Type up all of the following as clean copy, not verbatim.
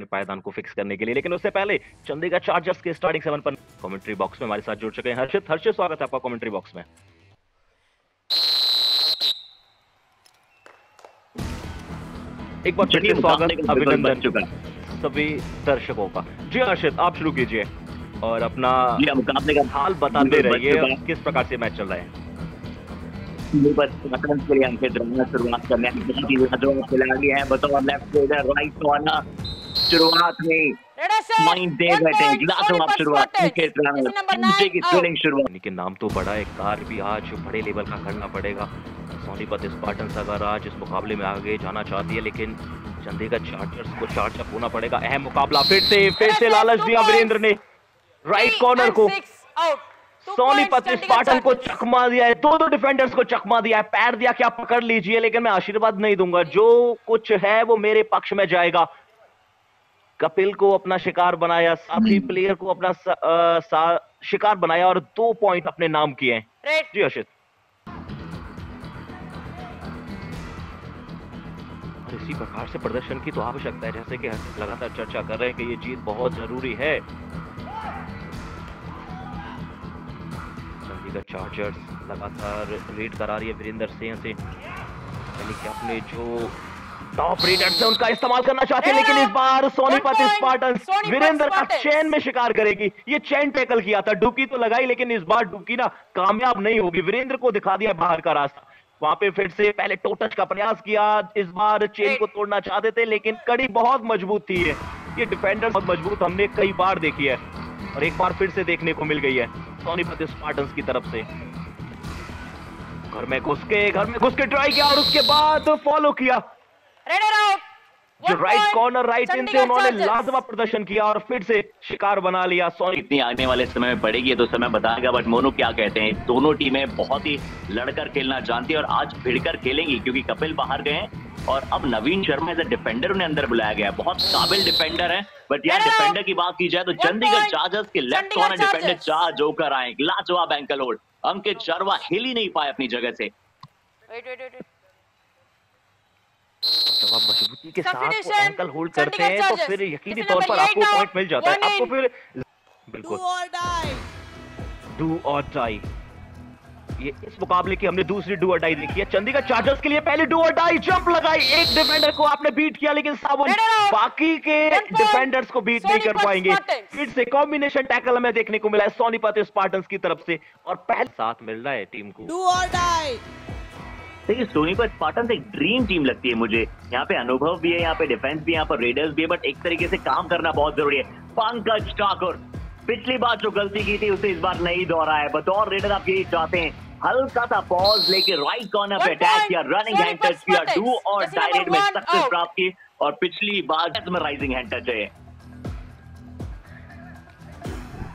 पायदान को फिक्स करने के लिए। लेकिन उससे पहले चंडीगढ़ चार्जर्स के स्टार्टिंग 7 पर कमेंट्री बॉक्स में हमारे साथ जुड़ चुके हैं हर्षित। हर्षित, स्वागत है आपका कमेंट्री बॉक्स में। एक बार फिर से स्वागत, अभिनंदन सभी दर्शकों का। जी हर्षित, आप शुरू कीजिए और अपना मुकाबले का हाल बताते रहिए, किस प्रकार से मैच चल रहा है। के लिए अंकित शुरुआत करने खिलाड़ी है बतौर लेफ्ट फील्डर, राइट कॉर्नर। शुरुआत में माइंड दे बैठे शुरुआत के नाम तो बड़ा है, कार भी आज बड़े लेवल का करना पड़ेगा। सोनीपत स्पार्टन्स अगर आज इस मुकाबले में आगे जाना चाहती है, लेकिन चंडीगढ़ चार्जर्स को चार्ज अप होना पड़ेगा। अहम मुकाबला फिर से लालच दिया वीरेंद्र ने राइट कॉर्नर को। सोनीपत स्पार्टन को चकमा दिया है, दो डिफेंडर्स को चकमा दिया है, पैर दिया कि आप पकड़ लीजिए, लेकिन मैं आशीर्वाद नहीं दूंगा, जो कुछ है वो मेरे पक्ष में जाएगा। कपिल को अपना शिकार बनाया, साथी प्लेयर को अपना शिकार बनाया और 2 पॉइंट अपने नाम किए हैं। जी हर्षित। इसी प्रकार से प्रदर्शन की तो आवश्यकता है, जैसे कि लगातार चर्चा कर रहे हैं कि ये जीत बहुत जरूरी है। चंडीगढ़ चार्जर्स लगातार लीड करा रही है वीरेंद्र सिंह से, यानी कि अपने जो टॉप रीडर्स है उनका इस्तेमाल करना चाहते हैं, लेकिन इस बार सोनीपत स्पार्टन्स वीरेंद्र का चैन में शिकार करेगी। ये चैन टैकल किया था, डुबकी तो लगाई, लेकिन इस बार डुबकी ना कामयाब नहीं होगी। वीरेंद्र को दिखा दिया बाहर का रास्ता। वहां पे फिर से पहले टो टच का प्रयास किया, इस बार चेन को तोड़ना चाहते थे, लेकिन कड़ी बहुत मजबूत थी। ये डिफेंडर बहुत मजबूत हमने कई बार देखी है और एक बार फिर से देखने को मिल गई है सोनीपत स्पार्टन्स की तरफ से। घर में घुस के ट्राई किया और उसके बाद फॉलो किया। जो राइट कॉर्नर राइट इन से उन्होंने लाजवाब प्रदर्शन किया और फिर से शिकार बना लिया। इतनी आने वाले समय में पड़ेगी तो समय बताएगा, बट मोनू क्या कहते हैं, दोनों टीमें बहुत ही लड़कर खेलना जानती है और आज भिड़कर खेलेंगी, क्योंकि कपिल बाहर गए हैं और अब नवीन शर्मा एज ए डिफेंडर उन्हें अंदर बुलाया गया। बहुत काबिल डिफेंडर है, बट यार डिफेंडर की बात की जाए तो चंडीगढ़ चार्जर्स के लेफ्ट कॉर्नर डिफेंडर 4 जोकर आए, लाजवाब एंकल होल्ड। अंकित शर्मा हिल ही नहीं पाए अपनी जगह से। जब आप मजबूती के साथ एंकल होल्ड करते हैं तो फिर यकीनी तौर पर आपको पॉइंट मिल जाता है। आपको फिर बिल्कुल डू और डाई, ये इस मुकाबले की हमने दूसरी डू और डाई देखी है। चंडीगढ़ चार्जर्स के लिए पहले डू और डाई जंप लगाई, एक डिफेंडर को आपने बीट किया, लेकिन सावन बाकी के डिफेंडर्स को बीट नहीं कर पाएंगे। फिर से कॉम्बिनेशन टैकल हमें देखने को मिला है सोनीपत स्पार्टन्स की तरफ से और पहले साथ मिल रहा है टीम को। डू और डाई। देखिए सोनीपत स्पार्टन्स एक ड्रीम टीम लगती है मुझे। यहाँ पे अनुभव भी है, यहाँ पे डिफेंस भी है, यहाँ पर रेडर्स भी है, बट एक तरीके से काम करना बहुत जरूरी है। पंकज ठाकुर पिछली बार जो गलती की थी उसे इस बार नहीं दोहराया। बतौर रेडर आप यही चाहते हैं, हल्का सा पॉज लेके राइट कॉर्नर पे अटैक किया, रनिंग हैंड टच किया, डू और डायरेक्ट में सक्सेस प्राप्त की और पिछली बार में राइजिंग हैंड टच है।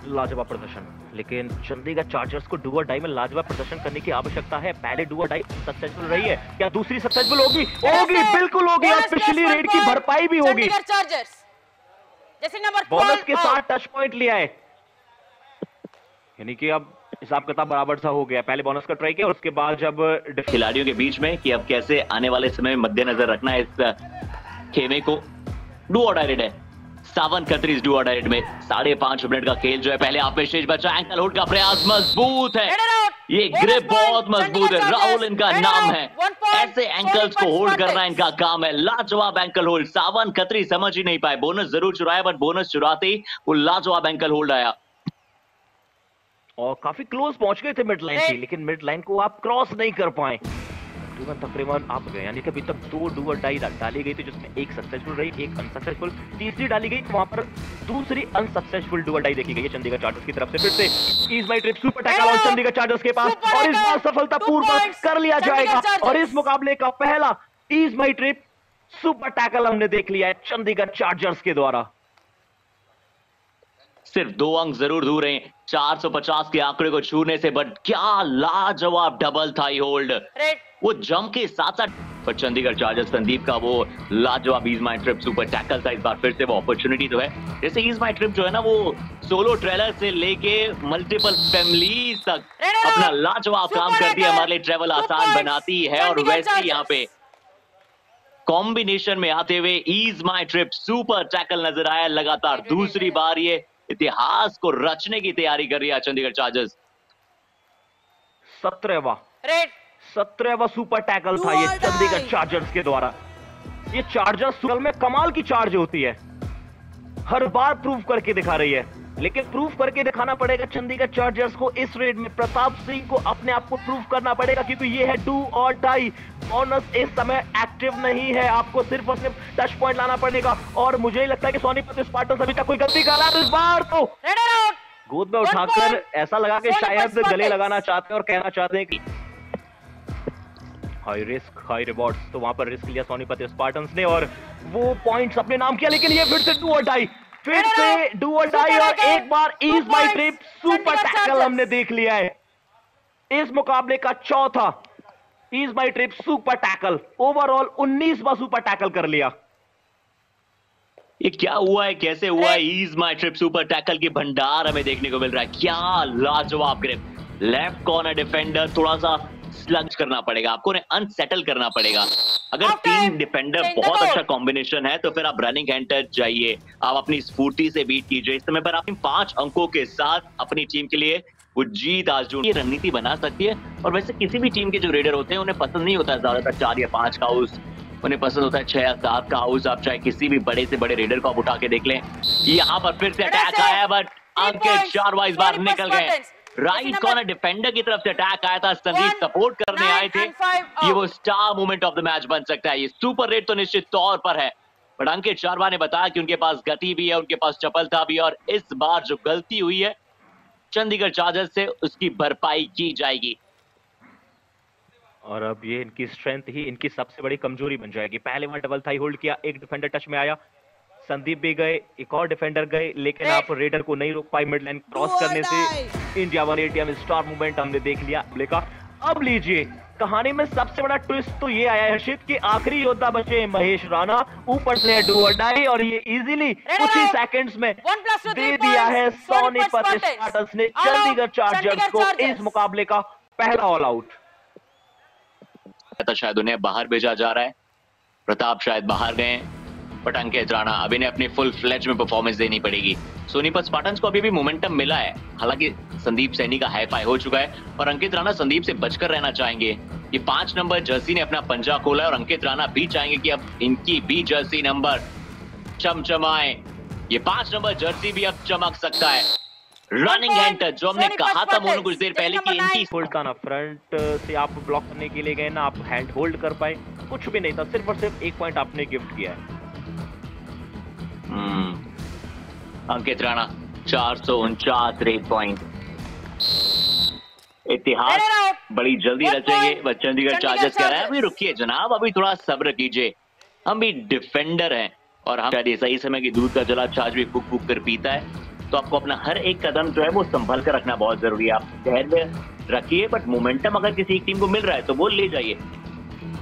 लाजवाब प्रदर्शन, लेकिन चंडीगढ़ चार्जर्स को डू और डाई में लाजवाब प्रदर्शन करने की आवश्यकता है। पहले डू और डाई सक्सेसफुल रही है, क्या दूसरी सक्सेसफुल होगी? बिल्कुल होगी और पिछली रेड की भरपाई भी होगी। बोनस के साथ टच पॉइंट लिया है, यानी कि अब हिसाब किताब बराबर सा हो गया। पहले बोनस का ट्राई किया और उसके बाद जब खिलाड़ियों के बीच में कि अब कैसे आने वाले समय में मद्देनजर रखना है इस खेमे को। डू और डाई रेड है, सावन खत्री डू और डाई रेड में 5.5 मिनट का खेल जो है, पहले आप में शेष बचा, एंकल होल्ड का प्रयास मजबूत है, ये ग्रिप बहुत मजबूत है, राहुल इनका नाम है, ऐसे एंकल्स को होल्ड करना इनका काम है। लाजवाब एंकल होल्ड, सावन खत्री समझ ही नहीं पाए, बोनस जरूर चुराया, बट बोनस चुराते ही वो लाजवाब एंकल होल्ड आया और काफी क्लोज पहुंच गए थे मिड लाइन की, लेकिन मिड लाइन को आप क्रॉस नहीं कर पाए। तकरीबन आप गए, यानी कि अभी तक 2 डू और डाई डाली गई थी, जिसमें एक सक्सेसफुल रही, एक अनसक्सेसफुल, तीसरी डाली गई तो वहां पर दूसरी अनसक्सेसफुल डू और डाई देखी गई है चंडीगढ़ चार्जर्स की तरफ से। फिर से EaseMyTrip super tackle on Chandigarh chargers के पास और इस बार सफलतापूर्वक कर लिया जाएगा और इस मुकाबले का पहला ईज माई ट्रिप सुपर टैकल हमने देख लिया है चंडीगढ़ चार्जर्स के द्वारा। सिर्फ 2 अंक जरूर दूर हैं 450 के आंकड़े को छूने से, बट क्या लाजवाब डबल थाई होल्ड, वो जंप के साथ साथ। पर चंडीगढ़ चार्जर्स संदीप का वो लाजवाब ईज माई ट्रिप सुपर टैकल था, इस बार फिर से वो अपॉर्चुनिटी तो है। जैसे ईज माई ट्रिप जो है ना, वो सोलो ट्रेलर से लेके मल्टीपल फैमिलीज तक अपना लाजवाब काम करती है, हमारे लिए ट्रेवल आसान बनाती है। और वैसे यहाँ पे कॉम्बिनेशन में आते हुए ईज माई ट्रिप सुपर टैकल नजर आया। लगातार दूसरी बार ये इतिहास को रचने की तैयारी कर रही है चंडीगढ़ चार्जर्स। 17वां सुपर टैकल था ये चंडीगढ़ चार्जर्स के द्वारा। ये चार्जर्स में कमाल की चार्ज होती है, हर बार प्रूव करके दिखा रही है, लेकिन प्रूव करके दिखाना पड़ेगा चंडीगढ़ चार्जर्स को इस रेड में। प्रताप सिंह को अपने आप को प्रूव करना पड़ेगा, क्योंकि ये है डू और डाई। बोनस इस समय एक्टिव नहीं है, आपको सिर्फ और सिर्फ टच पॉइंट लाना पड़ेगा। और मुझे ही लगता है कि सोनीपत स्पार्टन्स अभी तक कोई गलती कर रहा है, इस बार तो गोद में उठाकर ऐसा लगा कि शायद गले लगाना चाहते हैं और कहना चाहते हैं कि हाई रिस्क हाई रिवॉर्ड्स। तो वहां पर रिस्क लिया सोनीपत स्पार्टन्स ने और वो पॉइंट्स अपने नाम किया, लेकिन ये फिर से डू और डाई, फिर से डू और डाई और एक बार EaseMyTrip super tackle हमने देख लिया है। इस मुकाबले का चौथा EaseMyTrip super tackle, overall 19वां सुपर टैकल कर लिया। ये क्या हुआ है, कैसे हुआ है? EaseMyTrip super tackle की भंडार हमें देखने को मिल रहा है। क्या लाजवाब ग्रिप। लेफ्ट कॉर्नर डिफेंडर थोड़ा सा स्लग्स करना पड़ेगा, आपको अनसेटल करना पड़ेगा। अगर तीन डिफेंडर बहुत अच्छा कॉम्बिनेशन है तो फिर आप रनिंग हैंड टच जाइए, आप अपनी स्फूर्ति से बीट कीजिए। इस समय पर आप 5 अंकों के साथ अपनी टीम के लिए वो जीत आज जो रणनीति बना सकती है। और वैसे किसी भी टीम के जो रेडर होते हैं उन्हें पसंद नहीं होता है ज्यादातर 4 या 5 का हाउस, उन्हें पसंद होता है 6 या 7 का हाउस। आप चाहे किसी भी बड़े से बड़े रेडर को आप उठा के देख लें। यहाँ पर फिर से अटैक आया, बट अंकित शर्मा इस बार निकल गए। राइट कॉर्नर डिफेंडर की तरफ से अटैक आया था, संदीप सपोर्ट करने आए थे। ये वो star moment of the match बन सकता है। ये सुपर रेड तो निश्चित तौर पर है, बट अंकित शर्मा ने बताया कि उनके पास गति भी है, उनके पास चपलता भी है, और इस बार जो गलती हुई है चंडीगढ़ चार्जर्स से उसकी भरपाई की जाएगी। और अब ये इनकी स्ट्रेंथ ही इनकी सबसे बड़ी कमजोरी बन जाएगी। पहले वहां डबल थाई होल्ड किया, एक डिफेंडर टच में आया, संदीप भी गए, एक और डिफेंडर गए, लेकिन आप रेडर को नहीं रोक पाई। मिड लाइन क्रॉस करने से इंडिया 180 में स्टार मूवमेंट हमने देख लिया लेका। अब लीजिए कहानी में सबसे बड़ा ट्विस्ट तो ये आया है हर्षित कि आखिरी योद्धा बचे महेश राणा, ऊपर से डू और डाई, और ये इजीली कुछ ही सेकंड्स में दे दिया है सोनीपत स्पार्टन्स ने चंडीगढ़ चार्जर्स को इस मुकाबले का पहला ऑल आउट। शायद उन्हें बाहर भेजा जा रहा है, प्रताप शायद बाहर गए, बट अंकित राणा अभी ने अपनी फुल फ्लेज में परफॉर्मेंस देनी पड़ेगी। सोनीपत स्पार्टन्स को अभी भी मोमेंटम मिला है, हालांकि संदीप सैनी का हाई फाई हो चुका है और अंकित राणा संदीप से बचकर रहना चाहेंगे। ये 5 नंबर जर्सी ने अपना पंजा खोला है और अंकित राणा भी चाहेंगे कि अब इनकी भी जर्सी नंबर चमचमाए। ये 5 नंबर जर्सी भी अब चमक सकता है। रनिंग हैंड टच जो हमने कहा था मोनू कुछ देर पहले कि इनकी होल्ड था ना, फ्रंट से आप ब्लॉक करने के लिए गए ना, आप हैंड होल्ड कर पाए, कुछ भी नहीं था, सिर्फ और सिर्फ 1 पॉइंट आपने गिफ्ट किया है। अंकित राणा 449 रेट पॉइंट, इतिहास बड़ी जल्दी रचेंगे। चंडीगढ़ चार्जर्स कह रहा है अभी रुकिए जनाब, अभी थोड़ा सब्र कीजिए, हम भी डिफेंडर हैं और हम शायद सही समय की दूध का जला छाछ भी फूक फूक कर पीता है। तो आपको अपना हर एक कदम जो है वो संभल कर रखना बहुत जरूरी है। आप धैर्य रखिए, बट मोमेंटम अगर किसी एक टीम को मिल रहा है तो वो ले जाइए।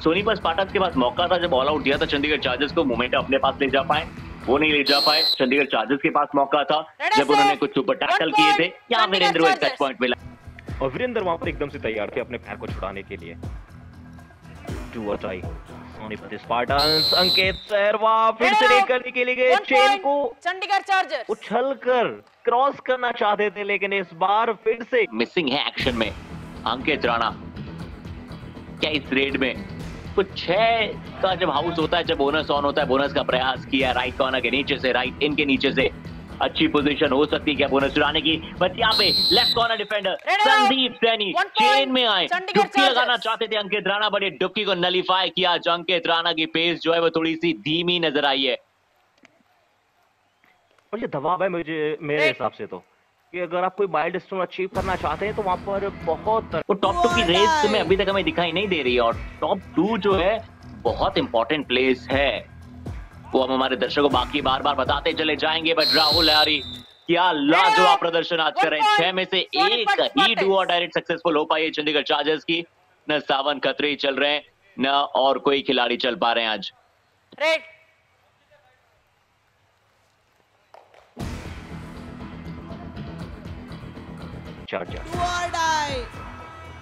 सोनीपत स्पार्टन्स के पास मौका था जब ऑल आउट दिया था चंडीगढ़ चार्जर्स को मोमेंटम अपने पास ले जा पाए, वो नहीं ले जा पाए। चंडीगढ़ चार्जर्स के पास मौका था जब उन्होंने कुछ सुपर टैकल किए थे, क्या वीरेंद्र को एक टच पॉइंट मिला और वीरेंद्र वहां पर एकदम से तैयार थे अपने पैर को छुड़ाने के लिए। टू और टाई सोनीपत स्पार्टन्स, अंकित शर्मा फिर से रेड करने के लिए गए, चेन को चंडीगढ़ चार्जर्स उछलकर क्रॉस करना चाहते थे, लेकिन इस बार फिर से मिसिंग है एक्शन में अंकित राणा। क्या इस रेड में कुछ 6 का जब हाउस होता है, जब बोनस ऑन होता है, बोनस का प्रयास किया राइट कॉर्नर के नीचे से, राइट इन के नीचे से अच्छी पोजीशन हो सकती है क्या बोनस चुराने की, बट यहाँ पे left corner defender Sandeep Saini chain में आए, डुबकी लगाना चाहते थे अंकित राणा, बट ये डुबकी को नलीफाई किया। अंकित राणा की पेस जो है वो थोड़ी सी धीमी नजर आई है। और ये दबाव है मेरे हिसाब से तो कि अगर आप कोई माइलस्टोन अचीव करना चाहते हैं तो वहां पर बहुत वो टॉप 2 की रेस में अभी तक हमें दिखाई नहीं दे रही है, और टॉप 2 जो है बहुत इंपॉर्टेंट प्लेस है, वो हम हमारे दर्शकों को बाकी बार बार बताते चले जाएंगे। बट राहुल यारी क्या लाजवाब प्रदर्शन आज कर रहे हैं। 6 में से 1 ही डू और डायरेक्ट सक्सेसफुल हो पाई है चंडीगढ़ चार्जर्स की। न सावन खत्री चल रहे हैं, न और कोई खिलाड़ी चल पा रहे हैं आज।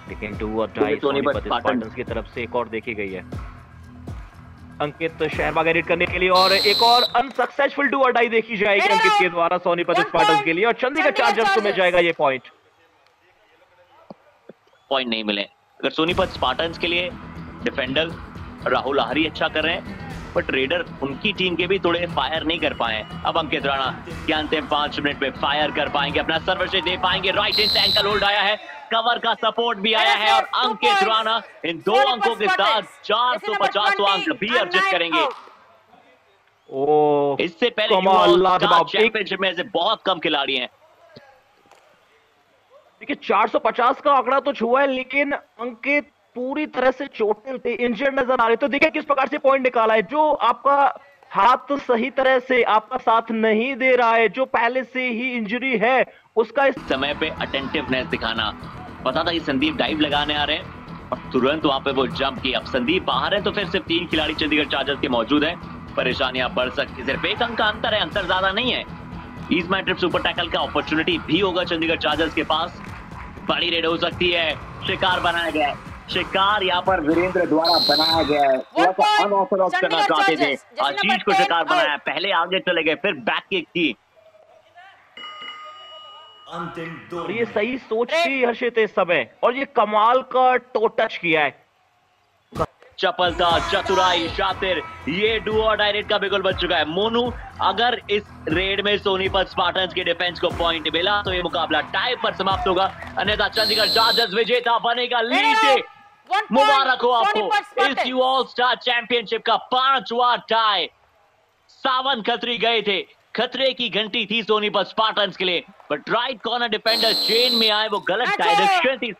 लेकिन डू और डाई सोनीपत स्पार्टन्स की तरफ से एक और देखी गई है। अंकित शहरबाग एडिट करने के लिए, और एक और अनसक्सेसफुल डू और डाई देखी जाएगी अंकित के द्वारा सोनीपत स्पार्टन्स के लिए, और चंडीगढ़ चार्जर्स को मिल जाएगा ये पॉइंट नहीं मिले। अगर सोनीपत स्पार्टन्स के लिए डिफेंडर राहुल आहारी अच्छा कर रहे हैं, बट रेडर उनकी टीम के भी थोड़े फायर नहीं कर पाए। अब अंकित राणा क्या अंतिम 5 मिनट में फायर कर पाएंगे, अपना सर्वश्रेष्ठ दे पाएंगे। राइट हैंड से एंकल होल्ड आया है, कवर का सपोर्ट भी आया है, और अंकित राणा इन 2 अंकों के साथ 450 अंक भी अर्जित करेंगे। इससे पहले चैंपियनशिप में से बहुत कम खिलाड़ी हैं। देखिए 450 का आंकड़ा तो छुआ है, लेकिन अंकित पूरी तरह से चोटिल थे, इंजर्ड नजर आ रहे। तो देखिए किस प्रकार से पॉइंट निकाला है। जो आपका हाथ सही तरह से आपका साथ नहीं दे रहा है, जो पहले से ही इंजरी है, उसका इस समय पे अटेंटिवनेस दिखाना। पता था कि संदीप डाइव लगाने आ रहे हैं और तुरंत वहां पे वो जंप किया। अब संदीप बाहर है तो फिर सिर्फ 3 खिलाड़ी चंडीगढ़ चार्जर्स के मौजूद हैं। परेशानियां बढ़ सकती, सिर्फ 1 अंक का अंतर है, अंतर ज्यादा नहीं है। ईस्ट माई ट्रिप सुपर टैकल का अपॉर्चुनिटी भी होगा चंडीगढ़ चार्जर्स के पास। बड़ी रेड हो सकती है, शिकार बनाया गया है, शिकार यहाँ पर वीरेंद्र द्वारा बनाया गया है। अनऑथराइज्ड करना चाहते थे, आशीष को शिकार बनाया, पहले आगे चले गए, फिर बैक किक की। और ये सही सोच थी हर्षित इस समय, और ये कमाल का टो टच किया है। चपलता, चतुराई, शातिर, ये डू और डाई रेड का बिगुल बच चुका है। मोनू, अगर इस रेड में सोनीपत स्पार्टन्स के डिफेंस को पॉइंट मिला तो ये मुकाबला टाई पर समाप्त होगा, अन्यथा चंडीगढ़ चार्जर्स विजेता बनेगा। लीड मुबारक हो आपको, इस यू ऑल स्टार चैंपियनशिप का 5वां टाई। सावन खत्री गए थे, खतरे की घंटी थी सोनीपत स्पार्टन्स के लिए, but right corner defender chain में आए, वो गलत डायरेक्शन थी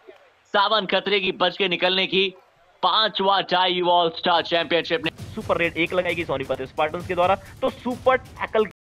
सावन खतरे की बच के निकलने की। 5वां tie you all star championship ने। सुपर रेड 1 लगाएगी सोनीपत स्पार्टन्स के द्वारा, तो सुपर टैकल